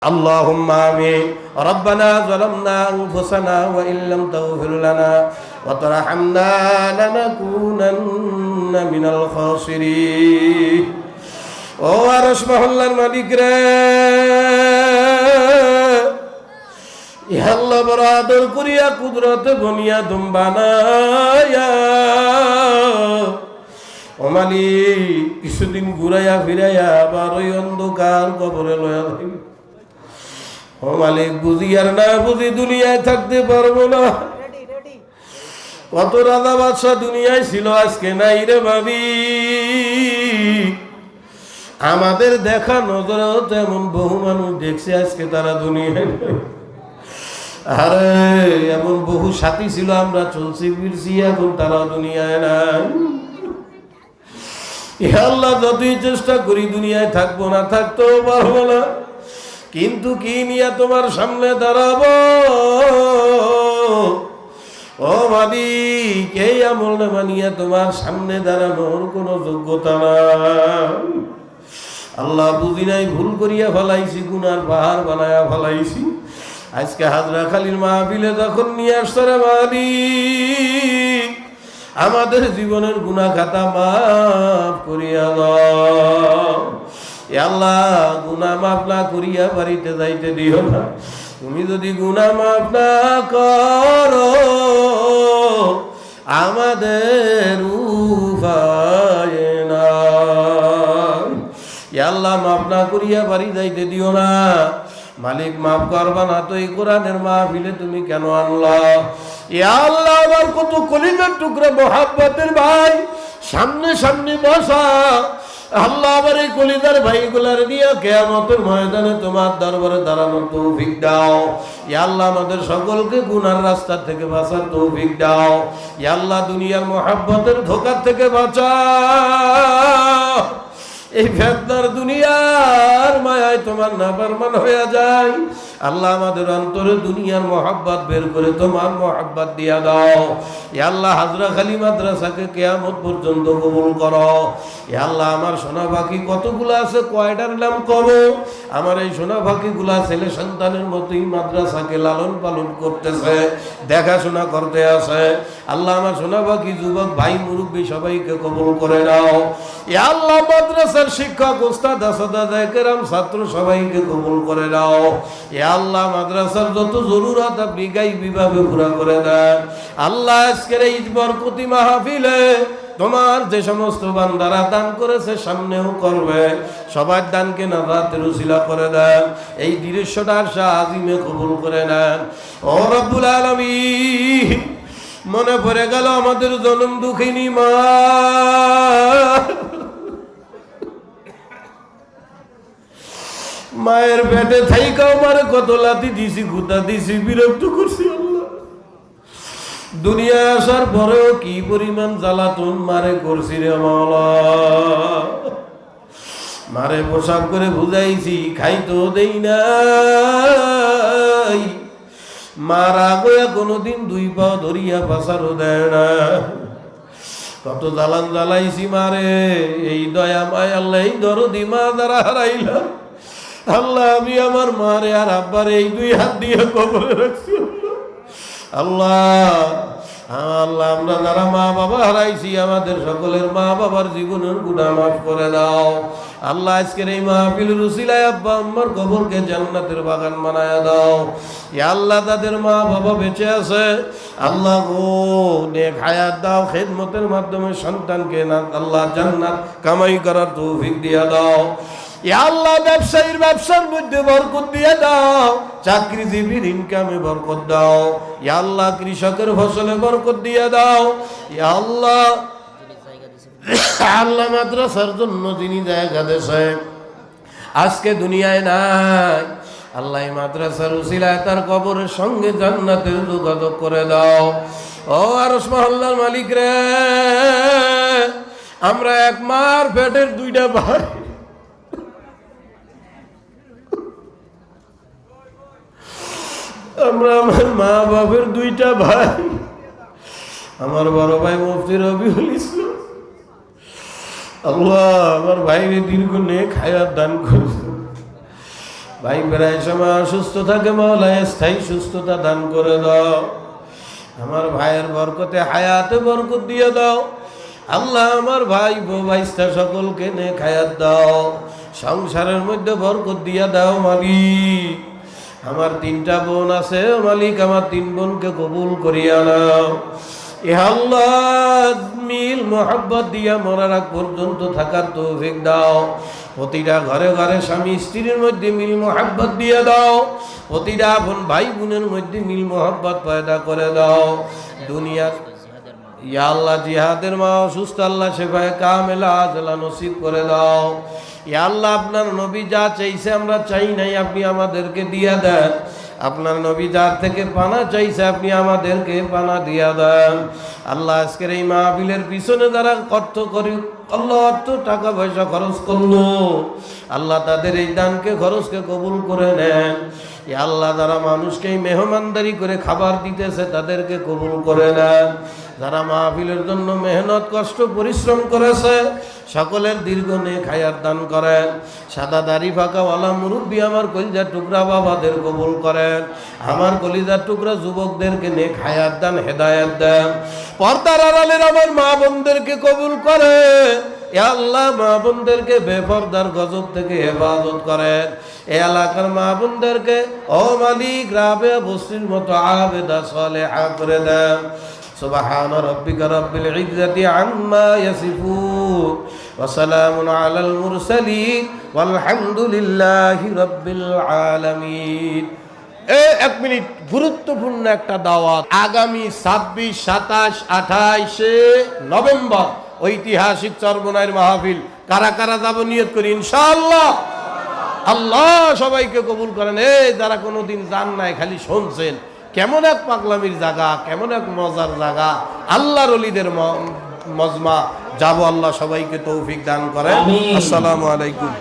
اللهم آمين. ربنا ظلمنا أنفسنا وإن لم تغفر لنا وترحمنا لنكونن من الخاسرين. ও আরশ মহল্লার মালিক রে, আল্লাহ বড় আদর করিয়া কুদরতে বনিয়া দুম বানায়া, ও মালিক কিছুদিন ঘুরাইয়া ফিরাইয়া আবার ওই অন্ধকার কবরে লয়া যাইবে। ও মালিক বুঝি আর না বুঝি দুনিয়ায় থাকতে পারবো না। কত রাজা বাদশাহ দুনিয়ায় ছিল, আজকে নাই রে ভাবি। আমাদের দেখা নজরেও তেমন বহু মানুষ দেখছে, আজকে তারা দুনিয়ায় নেই। আরে এমন বহু সাথী ছিল, আমরা চলছি ফিরছি, এখন তারা দুনিয়ায় নাই। আল্লাহ যতই চেষ্টা করি দুনিয়ায় থাকবো না, থাকতেও পারবো না। কিন্তু কি নিয়ে তোমার সামনে দাঁড়াবো? ও মালিক, এই আমল নামা নিয়ে তোমার সামনে দাঁড়ানোর কোনো যোগ্যতা নাই। আল্লাহ বুঝি নাই, ভুল করিয়া ফেলাইছি, গুনার পাহাড় বানায়া ফেলাইছি। আজকে হাজরাখালির মাহফিলে যখন নিয়ে আসছে রে মালিক, আমাদের জীবনের গুনাহ খাতা মাফ করিয়া দাও। আল্লাহ গুনাহ মাফ না করিয়া বাড়িতে যাইতে দিও না। তুমি যদি গুনাহ মাফ না করো, আমাদের উপায় নাই। আল্লাহ মাফ না করিয়া বাড়ি যাইতে দিও না। মালিক মাফ করবা না তো এই কোরআনের মাহফিলে তুমি কেন আনলা? আল্লাহ আমার কত কলিজার টুকরা মোহাব্বতের ভাই সামনে সামনে বসা। আল্লাহ আবার এই কলিজার ভাইগুলার নিয়ে কিয়ামতের ময়দানে তোমার দরবারে দাঁড়ানোর তৌফিক দাও। ইয়া আল্লাহ আমাদের সকলকে গুনার রাস্তা থেকে বাঁচার তৌফিক দাও। ইয়া আল্লাহ দুনিয়ার মোহাব্বতের ধোঁকা থেকে বাঁচাও। এই ফেতনার দুনিয়ার মায়ায় তোমার নাফরমান হয়ে যায়। আল্লাহ আমাদের অন্তরে দুনিয়ার মোহাব্বত বের করে তোমার মোহাব্বত দিয়া দাও। ইয়া আল্লাহ হাজরাখালী মাদ্রাসাকে কিয়ামত পর্যন্ত কবুল করো। ইয়া আল্লাহ আমার সোনা পাখি কতগুলো আছে, কয়টার নাম কবো। আমার এই সোনা পাখিগুলা ছেলে সন্তানের মতোই মাদ্রাসাকে লালন পালন করতেছে, দেখাশোনা করতে আছে। আল্লাহ আমার সোনা পাখি যুবক ভাই মুরব্বী সবাইকে কবুল করে নাও। ইয়া আল্লাহ মাদ্রাসার শিক্ষক ওস্তাদ আসদায়ে কেরাম ছাত্র সবাইকে কবুল করে নাও। ইয়া আল্লাহ মাদ্রাসার যত জরুরত আপনি গায়বীভাবে পুরা করে দেন। আল্লাহ আজকের এই বরকতি মাহফিলে তোমার যে সমস্ত বান্দারা দান করেছে, সামনেও করবে, সবার দানকে নাজাতের উসিলা করে দেন। এই দৃশ্যটার আজিমে কবুল করে নেন। ও রব্বুল আলামিন, মনে পড়ে গেল আমাদের জনম দুঃখিনী মা। মায়ের পেটে থাইকা আমার কত লাথি দিছি, গুতা দিছি, বিরক্ত করছি। আল্লাহ দুনিয়ায় আসার পরেও কি পরিমাণ জ্বালাতন মারে করছি রে মাওলা। মারে পোশাক করে বুঝাইছি, খাইতো দেই নাই। মারা গয়া কোনোদিন দুই পা ধরিয়া পাশারও দেয় না। কত জ্বালান জ্বালাইছি মারে। এই দয়া মায় আল্লাহ, এই দরদি মা যারা হারাইলাম, আল্লাহ আমি আমার মারে আর আব্বারে এই দুই হাত দিয়ে কবরে রাখছি। আল্লাহ আল্লাহ আমরা যারা মা বাবা হারাইছি, আমাদের সকলের মা বাবার জীবনের গুনাহ মাফ করে দাও। আল্লাহ আজকের এই মাহফিলের উসিলায় আব্বা আম্মার কবরকে জান্নাতের বাগান বানায়া দাও। ইয়া আল্লাহ তাদের মা বাবা বেঁচে আছে, আল্লাহ গো নেক হায়াত দাও। খেদমতের মাধ্যমে সন্তানকে না আল্লাহ জান্নাত কামাই করার তৌফিক দিয়া দাও। ইয়া আল্লাহ ব্যবসায়ীর ব্যবসার মধ্যে বরকত দিয়ে দাও, চাকরিজীবীর ইনকামে বরকত দাও। ইয়া আল্লাহ কৃষকের ফসলে বরকত দিয়ে দাও। ইয়া আল্লাহ আল্লাহ মাদ্রাসার জন্য যিনি জায়গা দেশে আজকে দুনিয়ায় নাই, আল্লাহ মাদ্রাসার উসিলায় তার কবরের সঙ্গে জান্নাতের যোগাযোগ করে দাও। ও আরশ মহল্লার মালিক রে, আমরা এক মার পেটের দুইটা ভাই, আমরা আমার মা বাপের দুইটা ভাই, আমার বড় ভাই মুফতি রবিউল ইসলাম, আল্লাহ আমার ভাইরে দীর্ঘ নেক হায়াত দান করছে। ভাই প্রায় সময় অসুস্থ থাকে, মাওলা স্থায়ী সুস্থতা দান করে দাও। আমার ভাইয়ের বরকতে হায়াতে বরকত দিয়ে দাও আল্লাহ। আমার ভাই বউ ভাইস্তা সকলকে নেক হায়াত দাও, সংসারের মধ্যে বরকত দিয়ে দাও মালিক। আমার 3টা বোন আছে মালিক, আমার 3 বোনকে কবুল করিয়া নাও। এ আল্লাহ মিল মোহাব্বত দিয়া মরার আগ পর্যন্ত থাকার তৌফিক দাও। প্রতিটা ঘরে ঘরে স্বামী স্ত্রীর মধ্যে মিল মোহাব্বত দিয়ে দাও। প্রতিটা বোন ভাই বোনের মধ্যে মিল মোহাব্বত পয়দা করে দাও। দুনিয়ার ইয়া আল্লাহ জিহাদের মা অসুস্থ, আল্লাহ শেফায়ে কামেলা আজলা নসিব করে দাও। ইয়া আল্লাহ আপনার নবী যা চাইছে আমরা চাই নাই, আপনি আমাদেরকে দিয়া দেন। আপনার নবী যার থেকে পানা চাইছে আপনি আমাদেরকে পানা দিয়া দেন। আল্লাহ আজকের এই মাহফিলের পিছনে যারা অর্থ করি আল্লাহ অর্থ টাকা পয়সা খরচ করলো, আল্লাহ তাদের এই দানকে খরচকে কবুল করে নেন। ইয়া আল্লাহ যারা মানুষকে মেহমানদারি করে খাবার দিতেছে তাদেরকে কবুল করে নেন। যারা মাহফিলের জন্য মেহনত কষ্ট পরিশ্রম করেছে সকলের দীর্ঘ নেক হায়াত দান করেন। সাদা দাড়ি ফাঁকাওয়ালা মুরব্বী আমার কলিজার টুকরা বাবাদের কবুল করেন। আমার কলিজার টুকরা যুবকদেরকে নেক হায়াত দান, হেদায়েত দেন। পর্দার আড়ালের আমার মা বোনদেরকে কবুল করেন। ইয়া আল্লাহ মা বোনদেরকে বেপরদার গজব থেকে হেফাজত করেন। এ এলাকার মা বোনদেরকে ও মালিক রাবে বসরির মতো আবেদা সালেহা করে দেন। সুবহান রাব্বিকা রাব্বিল ইজ্জাতি আম্মা ইয়াসিফুন ওয়া সালামুন আলাল মুরসালিন ওয়ালহামদুলিল্লাহি রাব্বিল আলামিন। 1 মিনিট, গুরুত্বপূর্ণ একটা দাওয়াত। আগামী 26, 27, 28 নভেম্বর ঐতিহাসিক চরমোনাইর মাহফিল। কারা কারা যাব নিয়ত করি ইনশাআল্লাহ। আল্লাহ সবাইকে কবুল করেন। যারা কোনোদিন যান নাই, খালি শুনছেন কেমন এক পাগলামির জায়গা, কেমন এক মজার জায়গা, আল্লাহর ওলিদের মজমা। যাব, আল্লাহ সবাইকে তৌফিক দান করেন। আসসালামু আলাইকুম।